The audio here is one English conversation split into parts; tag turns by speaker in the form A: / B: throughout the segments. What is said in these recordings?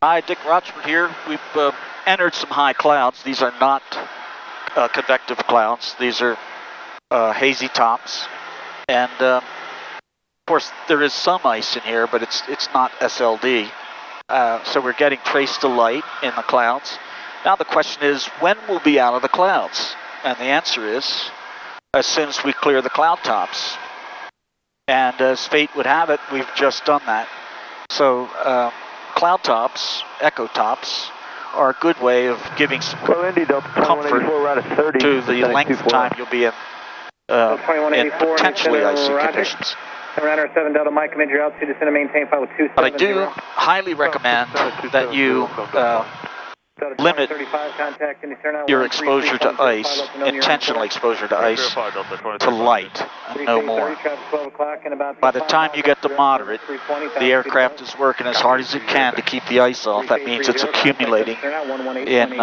A: Hi, Dick Rochfort here. We've entered some high clouds. These are not convective clouds. These are hazy tops. And of course, there is some ice in here, but it's not SLD. So we're getting trace to light in the clouds. Now the question is, when we'll be out of the clouds? And the answer is, as soon as we clear the cloud tops. And as fate would have it, we've just done that. So cloud tops, echo tops, are a good way of giving some comfort to the length of time you'll be in potentially icy conditions. But I do highly recommend that you limit your exposure to ice, intentional exposure to ice, to light, and no more. By the time you get to moderate, the aircraft is working as hard as it can to keep the ice off. That means it's accumulating in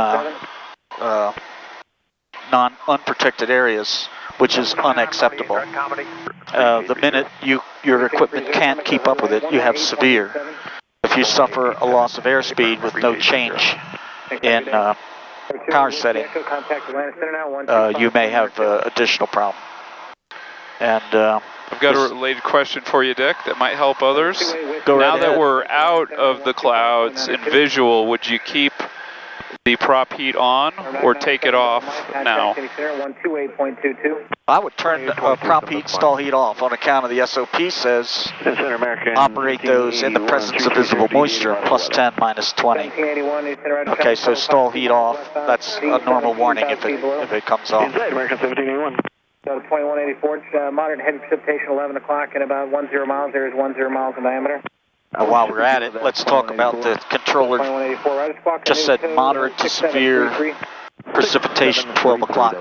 A: unprotected areas, which is unacceptable. The minute your equipment can't keep up with it, you have severe. If you suffer a loss of airspeed with no change in power setting, you may have additional problem. And
B: I've got a related question for you, Dick, that might help others.
A: Go right
B: now
A: ahead.
B: That we're out of the clouds in visual, would you keep the prop heat on or take it off now?
A: I would turn prop heat, stall heat off on account of the SOP says operate those in the presence of visible moisture, plus 10, minus 20. Okay, so stall heat off, that's a normal warning if it comes off.
C: 2184, moderate heavy precipitation 11 o'clock and about 10 miles. There is 10 miles in diameter.
A: While we're at it, let's talk about the controller. Just said moderate to severe precipitation 12 o'clock.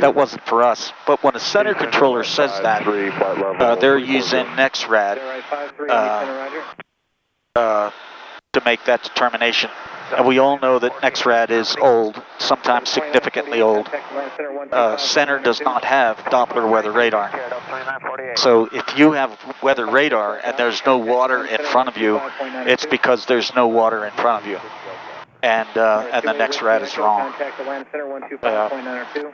A: That wasn't for us. But when a center controller says that, they're using NEXRAD to make that determination. And we all know that NEXRAD is old, sometimes significantly old. Center does not have Doppler weather radar. So if you have weather radar and there's no water in front of you, it's because there's no water in front of you. And the NEXRAD is wrong.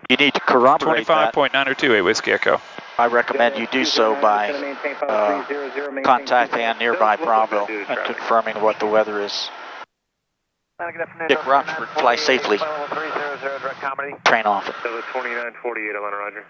A: You need to corroborate
B: 25.902, 8 Whiskey Echo.
A: I recommend you do so by contacting a nearby Bravo and confirming what the weather is. Dick Rochfort, fly safely. Train off.
C: 2948, Atlanta, Roger.